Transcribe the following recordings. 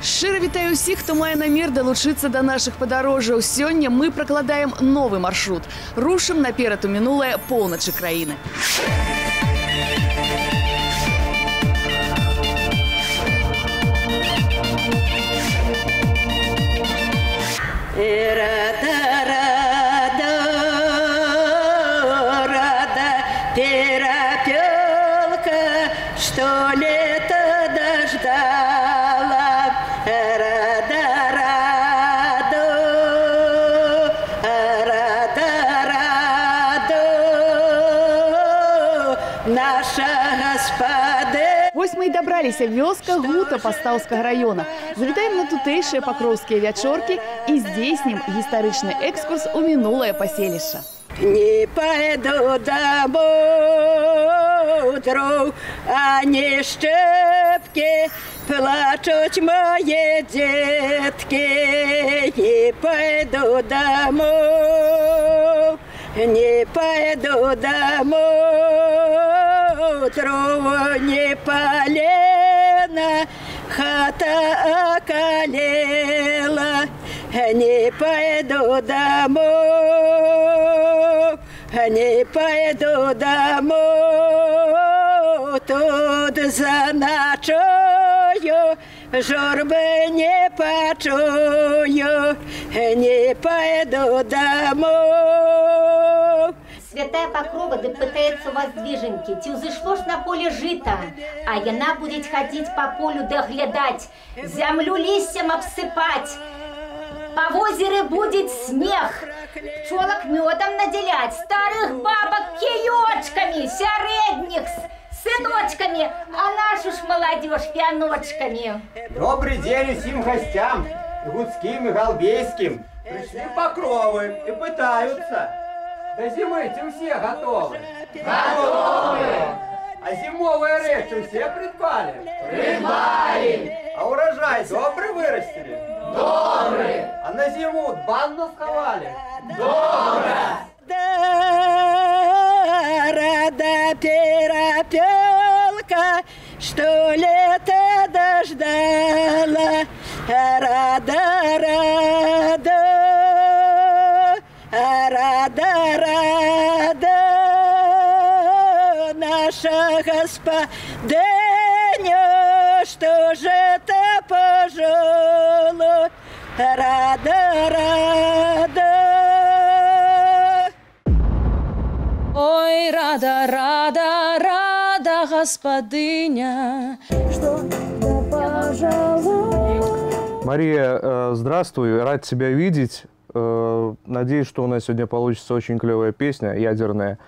Шчыра вітаю ўсіх, хто мае намер далучыцца да нашых падарожжаў. Сёння мы пракладаем новы маршрут. Рушым наперад у мінулае поўначы краіны. Что лето дождала, наша господа. Вось мы і дабраліся вёска Гута Пастаўскага района. Завітаем на тутэйшыя пакроўскія вячоркі і здзейснім гістарычны экскурс у мінулае паселішча. Не пойду домой, дров, а не щепки, плачут мои детки. Не пойду домой, не пойду домой, дров не полено, хата околела. Не пойду домой, не пойду домой, тут заночую, журбы не почую, не пойду домой. Святая Покрова допытается у вас движеньки, ці ўзышло ж на поле жита, а яна будет ходить по полю доглядать, землю листьем обсыпать. По озеру будет снег, пчелок медом наделять, старых бабок киёчками, сяредних сыночками, а нашу ж молодежь пьяночками. Добрый день всем гостям, гудским и галбейским. Пришли Покровы и пытаются. До зимы-то все готовы. Готовы! А зимовые речи все придбали? Придбали! А урожай добрый вырастили? Добрый! А на зиму банну сховали? Добро! Рада перепелка, что лето дождала. Рада, наша господиня, что же это пожалуй. Рада. Ой, рада, господыня, что пожалуй. Мария, здравствуй, рад тебя видеть. Надеюсь, что у нас сегодня получится очень клевая песня, ядерная.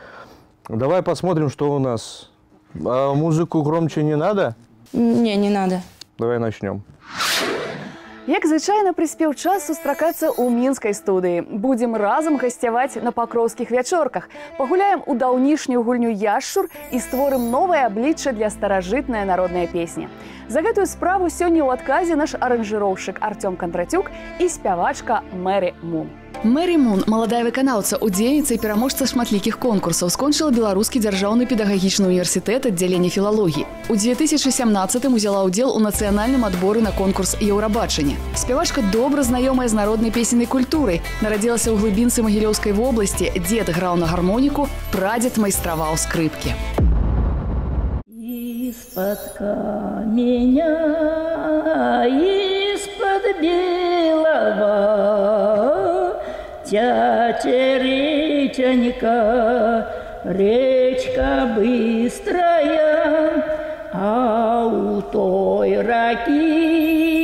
Давай посмотрим, что у нас. А музыку громче не надо? Не надо. Давай начнем. Як звычайна прыспеў час сустракацца ў мінскай студыі. Будзем разам гасцяваць на пакроўскіх вячорках. Пагуляем у даўнішнюю гульню яшчур і створым новае аблічча для старажытнай народнай песні. За гэтую справу сёння ў адказе наш аранжыроўшчык Артём Кондратюк і спявачка Мэри Мун. Мэри Мун, маладая выканаўца, удзельніца і пераможца шматлікіх конкурсаў, скончыла Беларускі дзяржаўны педагагічны універсітэт аддзялення філалогіі. У 2017-м узяла ўдзел у нацыянальным адборы на конкурс Еўрабачання. Спявачка добра знаёмая з народнай песеннай культурай. Нарадзілася ў глыбінцы Магілёўскай вобласці, дзед граў на гармоніку, прадзед майстраваў скрыпкі. Из-под каменя, из-под белого тятя реченька, речка быстрая, а у той раки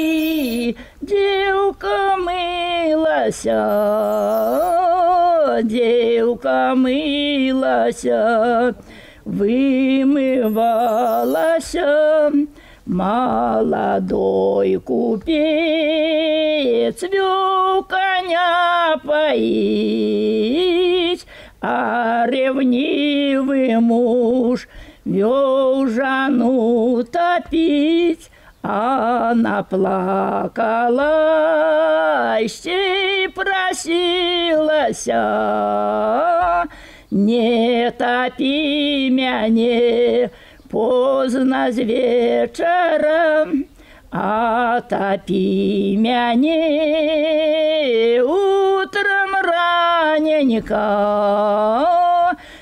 девка мылася, вымывалася. Молодой купец вел коня поить, а ревнивый муж вел жену топить. Она плакалась и просилась: не топи меня поздно с вечера, Отопи мяне утром раненько,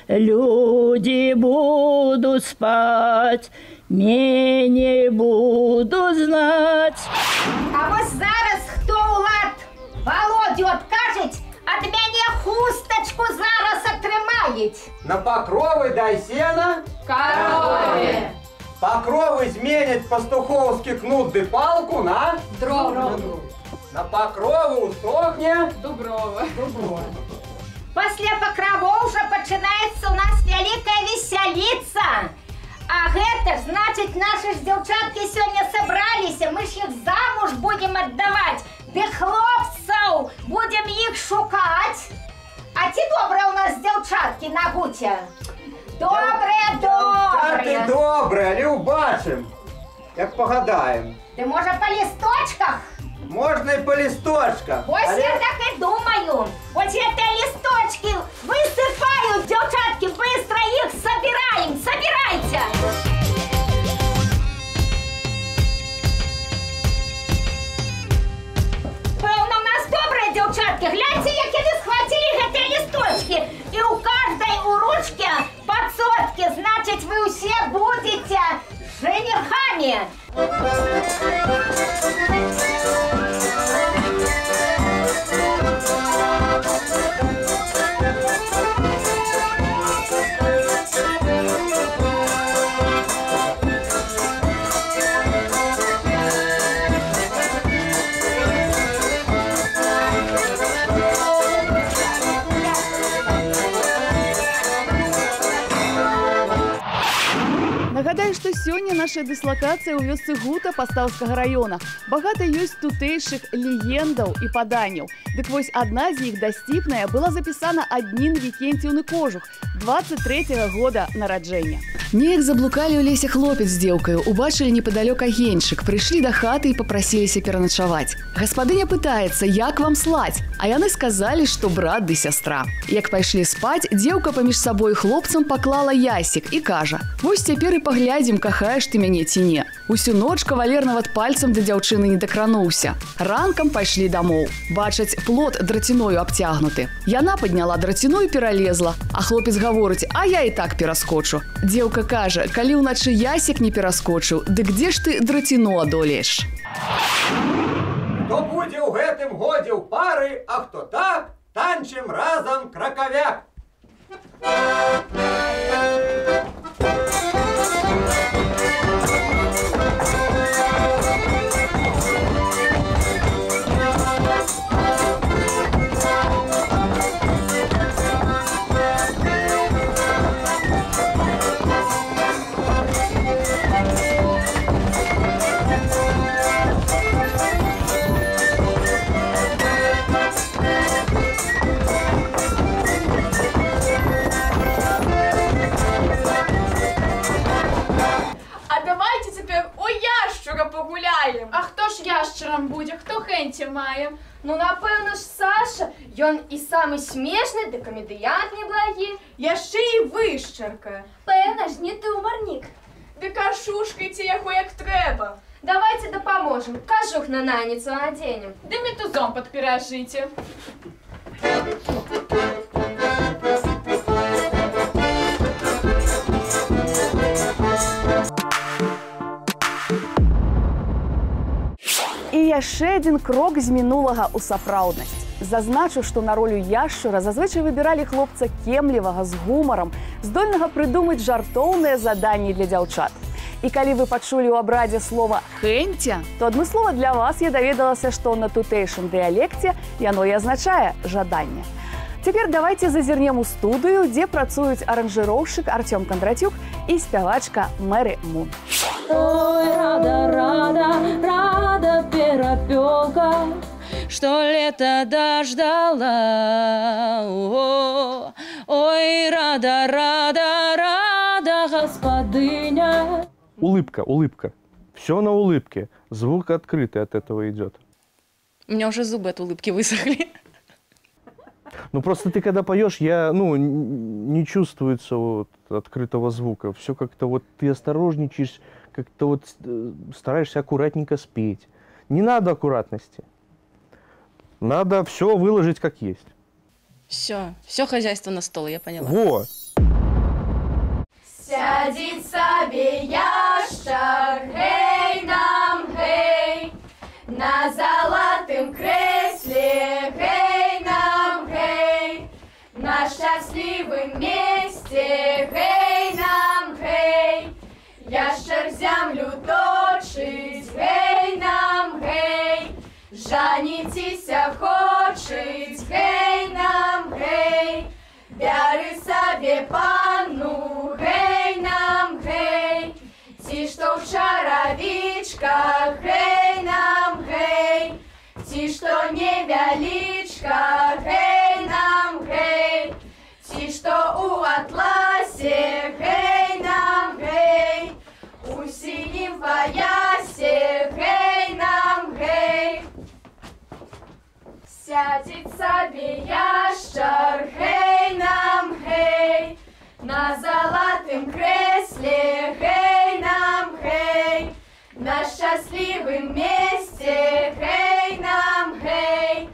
люди будут спать, меня буду знать. А вот зараз хто улад Володю откажет, от мяне хусточку зараз отримають. На покровы дай сена, Корове. покровы зменять пастуховский кнут ды палку на Дробну. на покровы усохне Дуброва. Пасля покровов уже починаецца у нас вялікая весяліца. А гэта ж значыць, нашы ж дзяўчаткі сёння сабраліся, мы ж іх замуж будем аддаваць, ды хлопцаў будем іх шукаць. А ці добрыя у нас дзяўчаткі на гуце? Добрыя, Ты добрыя. добрый, але убачим, як погадаем. Ты можа па лісточках? Можно и по листочкам. Вось я так и думаю. Вот это листочки высыпают, девчатки, быстро их собираем. Собирайте. Певно, у нас добрые девчатки. Гляньте, як вы схватили эти листочки. И у каждой у ручки по сотке. Значит, вы все будете женихами. Нагадаю, што сёння наша дыслакацыя ў вёсцы Гута Пастаўскага района. Багата ёсць тутэйшых легендаў і паданняў. Дык вось адна з іх, дасціпная, была запісана аднін Вікенціўны кожух 23-го года нараджэння. Неяк заблукалі ў лесе хлопец з дзеўкаю, убачылі непадалёк агеньчык, прыйшлі да хаты і папрасіліся пераначаваць. Гаспадыня пытаецца, як вам слаць, а яны сказалі, што брат ды сястра. Як пайшлі спаць, дзеўка паміж сабой хлопцам паклала ясік і кажа: «Вось цяпер і паглядзім, кахаеш ты мяне ці не». Усю ноч кавалер нават пальцам да дзяўчыны не дакрануўся. Ранкам пайшлі дамоў. Бачаць, плот драціною абцягнуты. Яна падняла драціну і пералезла, а хлопец гаворыць: «А я і так пераскочу». Дзеўка кажа: «Калі ўначы ясік не пераскочыў, дык дзе ж ты драціну адолееш?» Хто будзе ў гэтым годзе ў пары, а хто так, танчым разам кракавяк. Погуляем. А хто ж яшчарам будзе, хто хенці мае? Ну, напэўна ж, Саша, ён і самы смешны, ды камедыянт неблагі, яшчэ і вышчарка. Пэўна ж, не ты ўмарнік. Ды кашушкайце яго як трэба. Давайте дапаможам, кажух на наніцу адзенем. Ды метузом падпіражыце. І яшчэ адзін крок з мінулага ў сапраўднасць. Зазначу, што на ролю яшчура зазвычай выбіралі хлопца кемлівага, з гумарам, здольнага прыдумаць жартоўныя заданні для дзяўчат. І калі вы пачулі ў абрадзе слова «хэнця», то адмыслова для вас я даведалася, што на тутэйшым дыялекце яно і азначае «жаданне». Цяпер давайце зазірнем у студыю, дзе працуюць аранжыроўшчык Артём Кондратюк і спявачка Мэри Мун. Ой, рада, рада, рада перапёлка, что лето дождала. Ой, рада, рада, рада, господыня. Улыбка, улыбка. Все на улыбке. Звук открытый от этого идет. У меня уже зубы от улыбки высохли. Ну, просто ты когда поешь, не чувствуется вот открытого звука. Все как-то вот ты осторожничаешь, как-то вот стараешься аккуратненько спеть. Не надо аккуратности. Надо все выложить как есть. Все хозяйство на стол, я поняла. Вот. Сядет собі ящар, гей нам, гей, на золотым кресле, гей нам, гей, на счастливом месте, гей нам, гей, ящар землю точить, гей нам, гей, жанітіся хочуть, гей нам, гей, бяри собі панну, гей нам, гей, ті, що в чаровичках, гей нам, гей, ті, що невеличка, гей нам, гей, ті, що у атласе, гей нам, гей, у синім поясе, гей нам, гей. Сядет собі ящар, гей нам, гей, на золотым кресле, гей нам, гей, на счастливом месте, гей нам, гей,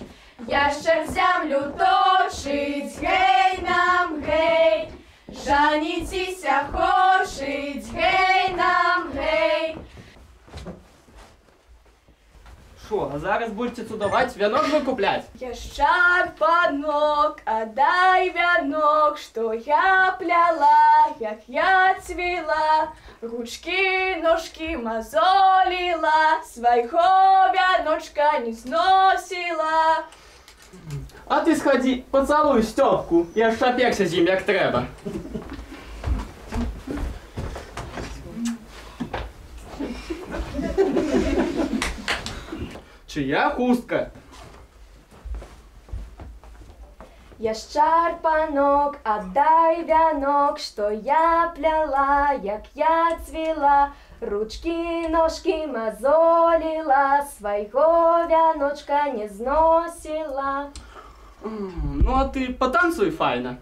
ящар землю точить, гей нам, гей, жанітіся хочуть, гей нам, гей. Шо, а зараз будете цудовать, вянок викуплять? Ящар, панок, отдай вянок, что я пляла, як я цвела, ручки, ножки мозолила, своего вяночка не сносила. А ти сходи, поцілуй Стьопку, я ж шапекся з ним як треба. Чия хустка? Ящар, панок, отдай вянок, что я пляла, як я цвела, ручки, ножки мозолила, своего вяночка не сносила. Ну а ти потанцуй файно.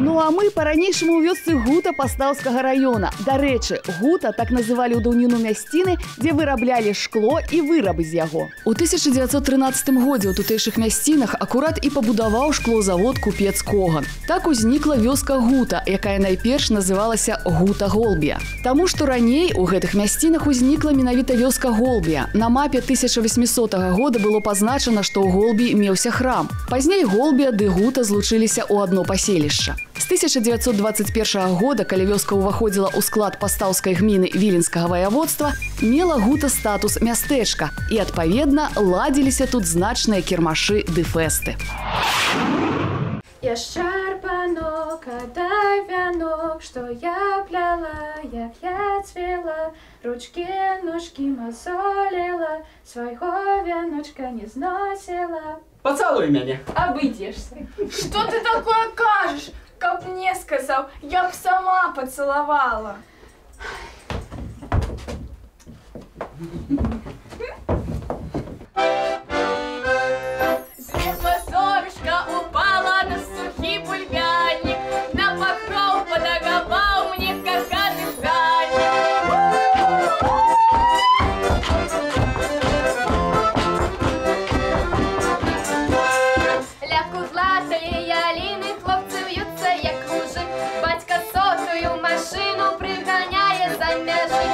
Ну а мы па-ранейшаму ў вёсцы Гута Пастаўскага района. Дарэчы, Гута так называлі ў даўніну мясціны, дзе выраблялі шкло і вырабы з яго. У 1913 годзе ў тутэйшых мясцінах акурат і пабудаваў шклозавод купец Коган. Так узнікла вёска Гута, якая найперш называлася Гута-Голбія. Таму што раней у гэтых мясцінах узнікла менавіта вёска Голбія. На мапе 1800 года было пазначана, што ў Голбіі меўся храм. Пазней Голбія ды Гута злучыліся ў адно паселішча. З 1921 года, калі вёска ўваходзіла ў склад пастаўскай гміны Віленскага ваяводства, мела Гута статус мястэчка і, адпаведна, ладзіліся тут значныя кірмашы ды фэсты. Ящар, панок, отдай вянок, что я пляла, як я цвела, ручки, ножки мозолила, своего вяночка не сносила. Поцелуй меня. Обыдешься. Что ты такое кажешь? Как мне сказал, я б сама поцеловала. С неба совушка упала на сухий бульбяник, на покров подогобал мне карканный пряник. Ляпку златої ялини хлопці в'ються, як кружик. Батька сотую машину приганяє за межі.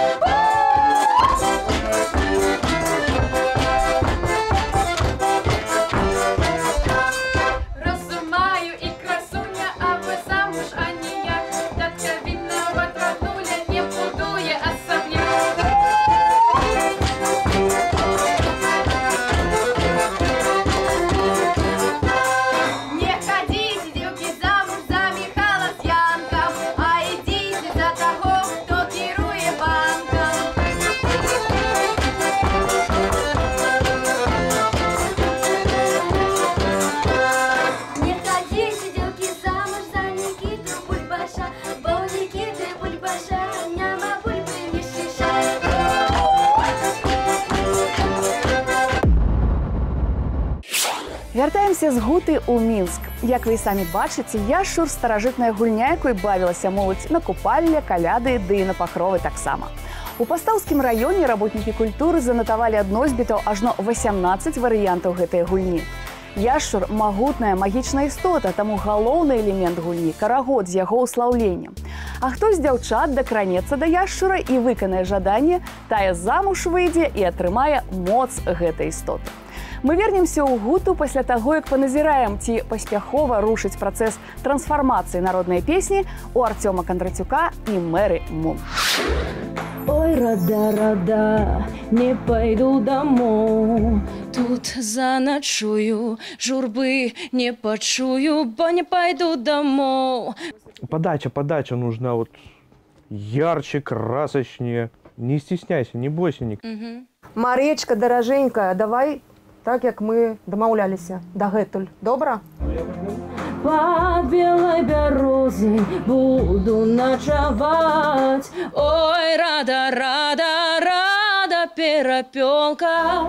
Вяртаемся з Гуты ў Мінск. Як вы і самі бачыце, яшчур старажытная гульня, якой бавілася моладзь на купалле, каляды, ды і на пахровы таксама. У пастаўскім раёне работнікі культуры занатавалі ад носьбітаў ажно 18 варыянтаў гэтай гульні. Яшчур – магутная магічная істота, таму галоўны элемент гульні – карагод з яго ўслаўленнем. А хто з дзяўчат дакранецца да яшчура і выканае жаданне, тая замуж выйдзе і атрымае моц гэтай істоты. Мы вернемся ў Гуту пасля таго, як паназіраем, ці паспяхова рушыць працэс трансфармацыі народнай песні у Артёма Кондратюка і Мэры Мун. Ой, рада, не пойду домой. Тут заночую, журбы не почую, бо не пойду домой. Подача нужна вот ярче, красочнее. Не стесняйся, не бойся ник. Маречка, дороженька, давай так, як мы домаўляліся. Дагэтуль. Добра? Под белой березой буду ночевать. Ой, рада, перепелка,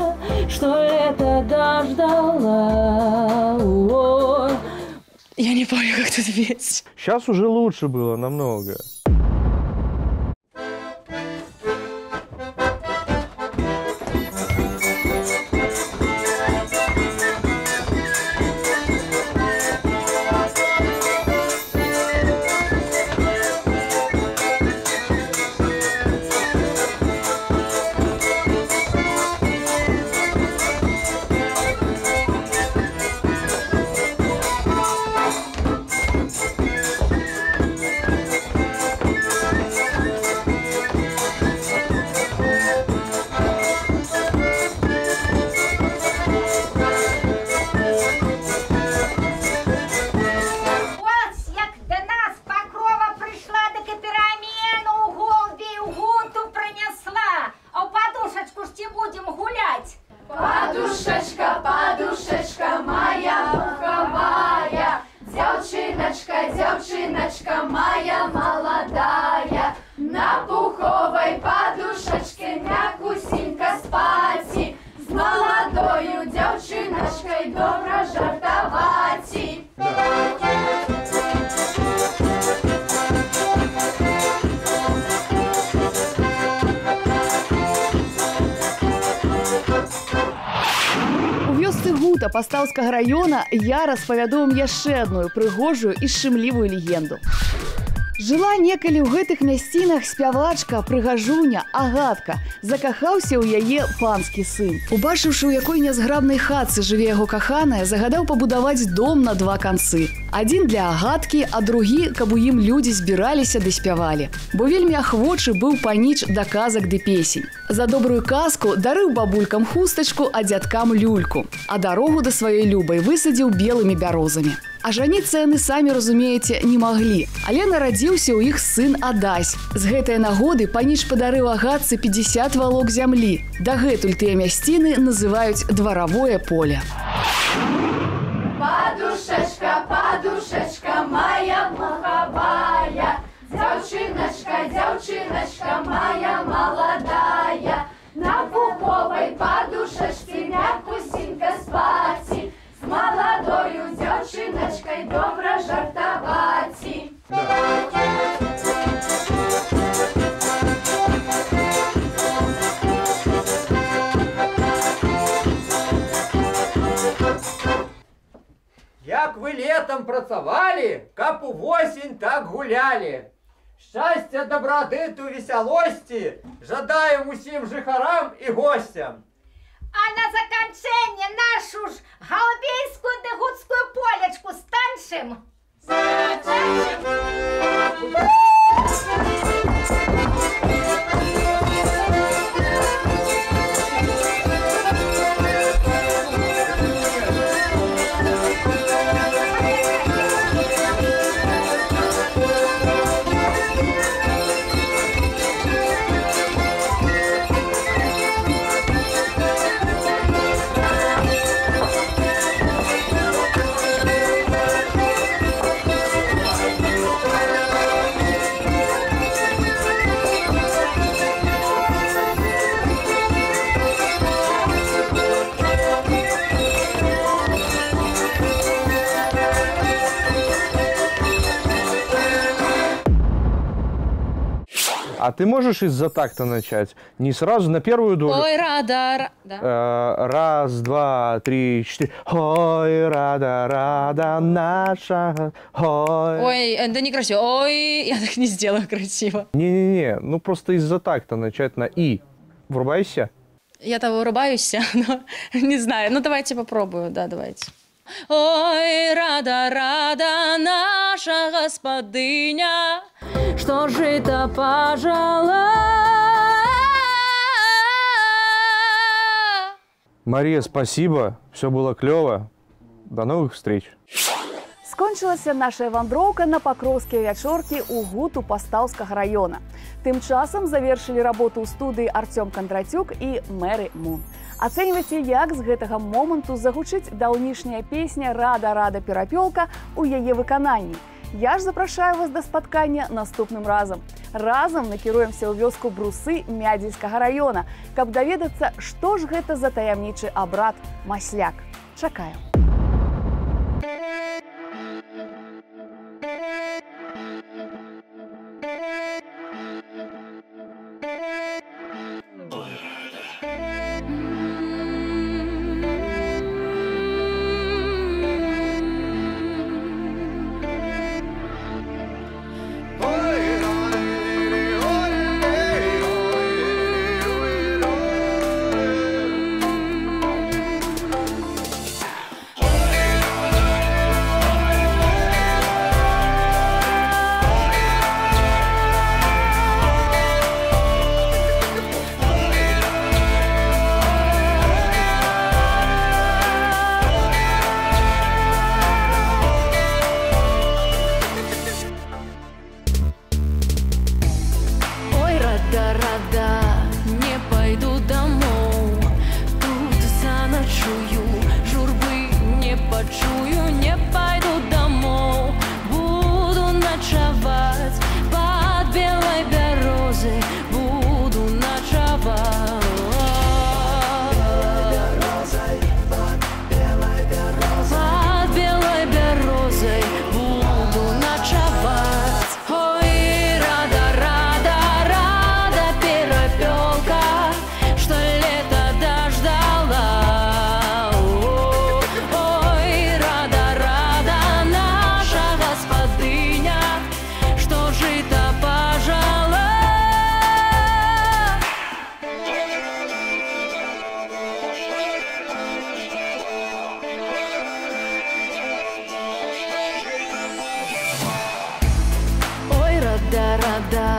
что это дождала. Ой. Я не помню, как тут петь. Сейчас уже лучше было намного. Подушечка моя пуховая, дзяўчыначка моя молодая, на пуховой подушечке мякусенько спаці, з молодою дзяўчыначкой добра жартаваці. Гута пастаўскага раёна я распавяду вам яшчэ адную прыгожую і шчымлівую легенду. Жыла некалі ў гэтых мясцінах спявачка, прыгажуня Агатка. Закахаўся ў яе панскі сын. Убачыўшы, у якой нязграбнай хатцы жыве яго каханая, загадаў пабудаваць дом на два канцы. Адзін для Агаткі, а другі, каб у ім людзі збіраліся ды спявалі. Бо вельмі ахвочы быў паніч да казак ды песень. За добрую казку дарыў бабулькам хустачку, а дзядкам люльку. А дарогу да сваёй любай высадзіў белымі бярозамі. А жаніцца яны, самі разумееце, не маглі. Але нарадзіўся ў іх сын Адась. З гэтай нагоды паніч падарыў Агатцы 50 валок зямлі. Дагэтуль тыя мясціны называюць дваравое поле. Подушечка моя пуховая, дзяўчыначка моя молодая, на пуховой подушечке мякусенько спаці, з молодою дзяўчыначкой добра жартаваці. Як вы летом працавалі, каб увосень так гулялі. Шчасця, дабрадыту, весялосці жадаем усім жыхарам і госцям. А на заканчэнне нашу ж галбейскую ды гуцкую полечку станчым. А ты можешь из-за такта начать? Не сразу на первую долю? Ой, рада, да. Раз, два, три, четыре. Ой, рада наша. Ой. Ой, да некрасиво. Ой, я так не сделаю красиво. Не-не-не, ну просто из-за такта начать на «и». Врубайся. Я того вырубаюсь, но не знаю. Ну, давайте попробую, да, давайте. Ой, рада наша господыня, что жито пожала. Мария, спасибо. Все было клево. До новых встреч. Скончылася наша вандроўка на пакроўскія вячоркі ў гуту Пастаўскага района. Тым часам завершылі работу ў студыі Артём Кондратюк і Мэри Мун. Ацэньвайце, як з гэтага моманту загучыць даўнішняя песня «Рада перапёлка» ў яе выкананні. Я ж запрашаю вас да спаткання наступным разам. Разам накіруемся ў вёску Брусы Мядзельскага района, каб даведацца, што ж гэта за таямнічы абрад масляк. Чакаю. Рада